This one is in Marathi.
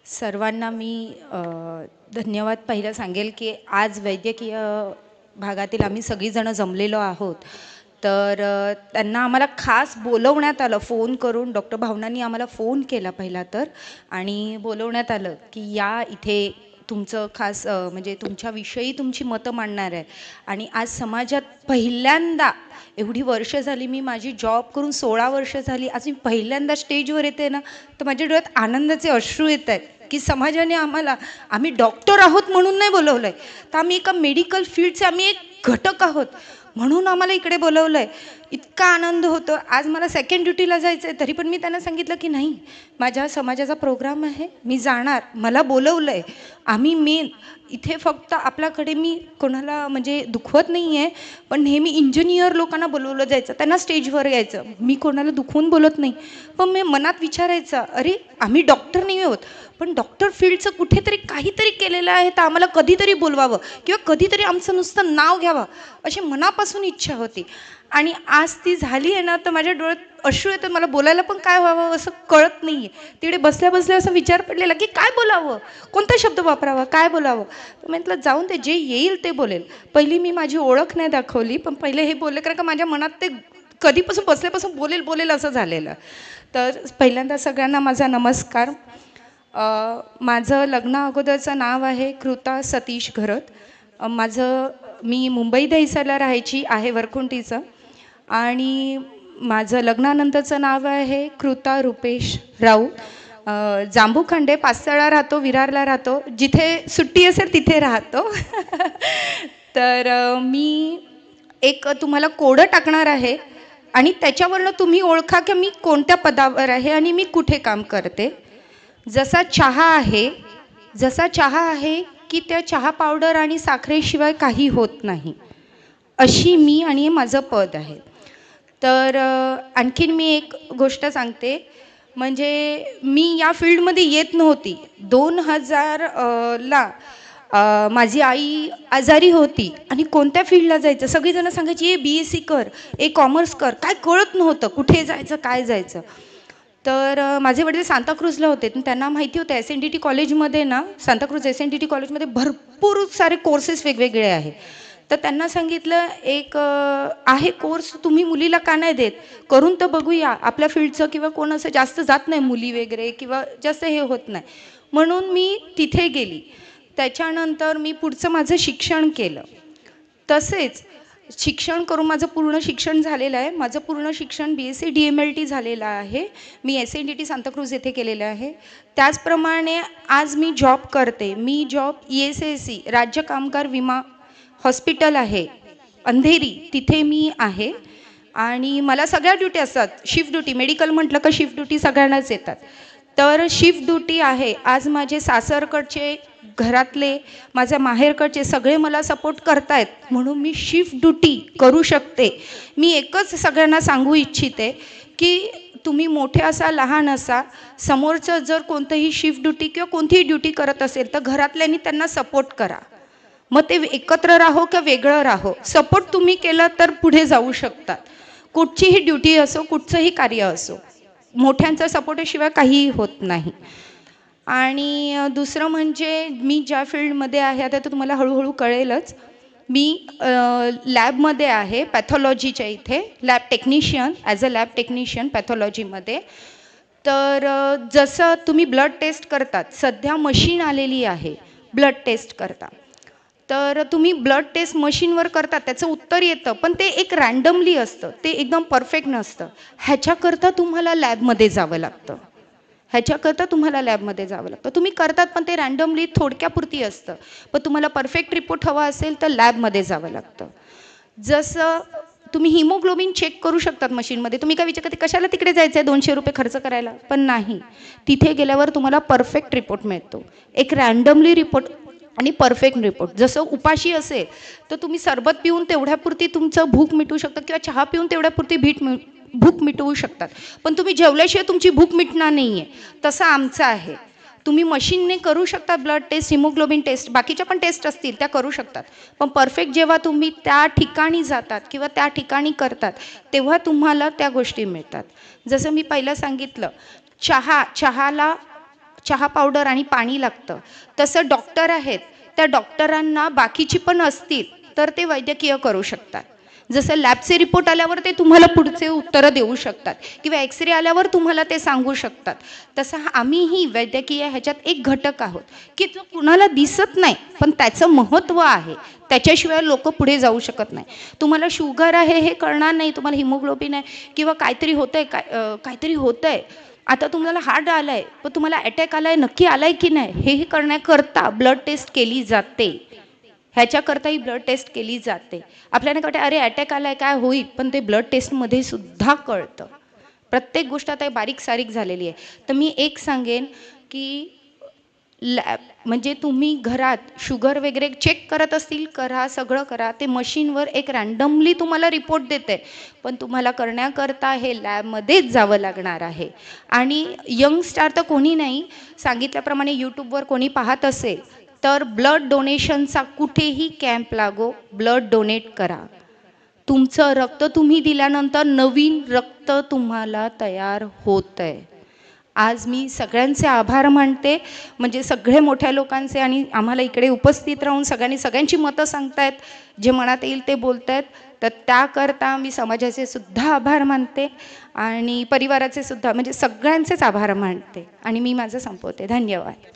सर्वांना मी धन्यवाद पहिलं सांगेल की आज वैद्यकीय भागातील आम्ही सगळीजणं जमलेलो आहोत. तर त्यांना आम्हाला खास बोलवण्यात आलं फोन करून. डॉक्टर भावनांनी आम्हाला फोन केला पहिला तर आणि बोलवण्यात आलं की या इथे तुमचं खास म्हणजे तुमच्याविषयी तुमची मतं मांडणार आहे. आणि आज समाजात पहिल्यांदा एवढी वर्ष झाली, मी माझी जॉब करून 16 वर्ष झाली, आज मी पहिल्यांदा स्टेजवर येते ना, तर माझ्या डोळ्यात आनंदाचे अश्रू येत आहेत की समाजाने आम्ही डॉक्टर आहोत म्हणून नाही बोलवलंय, तर आम्ही एका मेडिकल फील्डचे आम्ही एक घटक आहोत म्हणून आम्हाला इकडे बोलवलंय. इतका आनंद होतो. आज मला सेकंड ड्युटीला जायचं आहे, तरी पण मी त्यांना सांगितलं की नाही, माझ्या समाजाचा प्रोग्राम आहे, मी जाणार, मला बोलवलंय. आम्ही मेन इथे फक्त आपल्याकडे मी कोणाला म्हणजे दुखवत नाही आहे, पण नेहमी इंजिनियर लोकांना बोलवलं जायचं, त्यांना स्टेजवर यायचं. मी कोणाला दुखवून बोलत नाही, पण मी मनात विचारायचं, अरे आम्ही डॉक्टर नाही आहोत, पण डॉक्टर फील्डचं कुठेतरी काहीतरी केलेलं आहे, तर आम्हाला कधीतरी बोलवावं किंवा कधीतरी आमचं नुसतं नाव घ्यावं अशी मनापासून इच्छा होती. आणि आज ती झाली आहे ना, तर माझ्या डोळ्यात अश्रू येतात. मला बोलायला पण काय व्हावं असं कळत नाही आहे. तिकडे बसल्या बसल्या असा विचार पडलेला की काय बोलावं, कोणता शब्द वापरावा, काय बोलावं. तर म्हटलं जाऊन ते जे येईल ते बोलेल. पहिली मी माझी ओळख नाही दाखवली, पण पहिले हे बोलले कारण का माझ्या मनात ते कधीपासून बसल्यापासून बोलेल बोलेल असं झालेलं. तर पहिल्यांदा सगळ्यांना माझा नमस्कार. माझं लग्ना अगोदरचं नाव आहे कृता सतीश घरत. मी मुंबई दहिसरला राहायची आहे, वरखुंटीचं. आणि माझं लग्नानंतरचं नाव आहे कृता रुपेश राऊत. जांभूखंडे, पाचतळा राहतो, विरारला राहतो, जिथे सुट्टी असेल तिथे राहतो. तर मी एक तुम्हाला कोडं टाकणार आहे आणि त्याच्यावरनं तुम्ही ओळखा की मी कोणत्या पदावर आहे आणि मी कुठे काम करते. जसा चहा आहे की त्या चहा पावडर आणि साखरेशिवाय काही होत नाही, अशी मी आणि माझं पद आहे. तर आणखीन मी एक गोष्ट सांगते, म्हणजे मी या फील्डमध्ये येत नव्हती. 2000 ला माझी आई आजारी होती आणि कोणत्या फील्डला जायचं, सगळीजणं सांगायची ए BSc कर, ए कॉमर्स कर, काय कळत नव्हतं कुठे जायचं काय जायचं. तर माझे वडील सांताक्रूजला होते, त्यांना माहिती होतं SNDT कॉलेजमध्ये ना, सांताक्रूज SNDT कॉलेजमध्ये भरपूर सारे कोर्सेस वेगवेगळे आहे. तर त्यांना सांगितलं एक आहे कोर्स, तुम्ही मुलीला का नाही देत, करून तर बघूया, आपल्या फील्डचं किंवा कोण असं जास्त जात नाही मुली वगैरे किंवा जास्त हे होत नाही, म्हणून मी तिथे गेली. त्याच्यानंतर मी पुढचं माझं शिक्षण केलं. तसेच शिक्षण करून माझं पूर्ण शिक्षण झालेलं आहे. माझं पूर्ण शिक्षण BSc DMLT झालेलं आहे. मी SNDT सांताक्रूज येथे केलेलं आहे. त्याचप्रमाणे आज मी जॉब करते. मी जॉब ESSC राज्य कामगार विमा हॉस्पिटल आहे अंधेरी, तिथे मी आहे. आणि मला सगळ्या ड्युटी असतात, शिफ्ट ड्युटी. मेडिकल म्हटलं का शिफ्ट ड्युटी सगळ्यांनाच येतात. तर शिफ्ट ड्युटी आहे. आज माझे सासरकडचे, घरातले, माझ्या माहेरकडचे सगळे मला सपोर्ट करतायत म्हणून मी शिफ्ट ड्युटी करू शकते. मी एकच सगळ्यांना सांगू इच्छिते की तुम्ही मोठे असा लहान असा, समोरचं जर कोणतंही शिफ्ट ड्युटी किंवा कोणतीही ड्युटी करत असेल तर घरातल्यांनी त्यांना सपोर्ट करा. मग ते एकत्र राहो किंवा वेगळं राहो, सपोर्ट तुम्ही केलं तर पुढे जाऊ शकतात. कुठचीही ड्युटी असो, कुठचंही कार्य असो, मोठ्यांचा सपोर्टशिवाय काहीही होत नाही. आणि दुसरं म्हणजे मी ज्या फील्डमध्ये आहे आता तर तुम्हाला हळूहळू कळेलच. मी लॅबमध्ये आहे, पॅथॉलॉजीच्या इथे lab technician, as a lab technician पॅथॉलॉजीमध्ये. तर जसं तुम्ही ब्लड टेस्ट करतात, सध्या मशीन आलेली आहे ब्लड टेस्ट करता. तर तुम्ही ब्लड टेस्ट मशीनवर करता, त्याचं उत्तर येतं, पण ते एक रँडमली असतं, ते एकदम परफेक्ट नसतं. ह्याच्याकरता तुम्हाला लॅबमध्ये जावं लागतं. तुम्ही करतात पण ते रँडमली थोडक्यापुरती असतं. पण तुम्हाला परफेक्ट रिपोर्ट हवा असेल तर लॅबमध्ये जावं लागतं. जसं तुम्ही हिमोग्लोबिन चेक करू शकतात मशीनमध्ये. तुम्ही काय विचार करते कशाला तिकडे जायचं आहे 200 रुपये खर्च करायला, पण नाही, तिथे गेल्यावर तुम्हाला परफेक्ट रिपोर्ट मिळतो, एक रँडमली रिपोर्ट आणि परफेक्ट रिपोर्ट. जसं उपाशी असेल तर तुम्ही सरबत पिऊन तेवढ्यापुरती तुमचं भूक मिटवू शकता किंवा चहा पिऊन तेवढ्यापुरती भूक मिटवू शकतात, पण तुम्ही जेवल्याशिवाय तुमची भूक मिटणार नाही आहे. तसं आमचं आहे. तुम्ही मशीनने करू शकता ब्लड टेस्ट, हिमोग्लोबिन टेस्ट, बाकीच्या पण टेस्ट असतील त्या करू शकतात, पण परफेक्ट जेव्हा तुम्ही त्या ठिकाणी जातात किंवा त्या ठिकाणी करतात तेव्हा तुम्हाला त्या गोष्टी मिळतात. जसं मी पहिलं सांगितलं, चहाला चहा पावडर आणि पाणी लागतं, तसं डॉक्टर आहेत, त्या डॉक्टरांना बाकीची पण असतील तर ते वैद्यकीय करू शकतात. जसं लॅबचे रिपोर्ट आल्यावर ते तुम्हाला पुढचे उत्तरं देऊ शकतात किंवा एक्सरे आल्यावर तुम्हाला ते सांगू शकतात. तसं आम्हीही वैद्यकीय ह्याच्यात एक घटक आहोत की जो कुणाला दिसत नाही पण त्याचं महत्त्व आहे. त्याच्याशिवाय लोक पुढे जाऊ शकत नाही. तुम्हाला शुगर आहे हे कळणार नाही, तुम्हाला हिमोग्लोबिन आहे किंवा काहीतरी होतंय, काहीतरी होतंय. आता तुम्हाला हार्ट आलाय पण तुम्हाला अटॅक आलाय नक्की आलाय की नाही हेही करण्याकरता ब्लड टेस्ट केली जाते. ह्याच्याकरताही ब्लड टेस्ट केली जाते. आपल्याला कळते अरे अटॅक आलाय काय होईल, पण ते ब्लड टेस्टमध्ये सुद्धा कळतं. प्रत्येक गोष्ट आता बारीक सारीक झालेली आहे. तर मी एक सांगेन की लॅब म्हणजे तुम्ही घरात शुगर वगैरे चेक करत असतील करा, सगळं करा. ते मशीनवर एक रँडमली तुम्हाला रिपोर्ट देते, पण तुम्हाला करण्याकरता हे लॅबमध्येच जावं लागणार आहे. आणि यंगस्टार तर कोणी नाही, सांगितल्याप्रमाणे यूट्यूबवर कोणी पाहत असेल तर ब्लड डोनेशनचा कुठेही कॅम्प लागो, ब्लड डोनेट करा. तुमचं रक्त तुम्ही दिल्यानंतर नवीन रक्त तुम्हाला तयार होतंय. आज मी सगळ्यांचे आभार मानते, म्हणजे सगळे मोठ्या लोकांचे आणि आम्हाला इकडे उपस्थित राहून सगळ्यांची मतं सांगतायत, जे मनात येईल ते बोलतायत. तर त्याकरता मी समाजाचे सुद्धा आभार मानते आणि परिवाराचे सुद्धा, म्हणजे सगळ्यांचेच आभार मानते आणि मी माझं संपवते. धन्यवाद.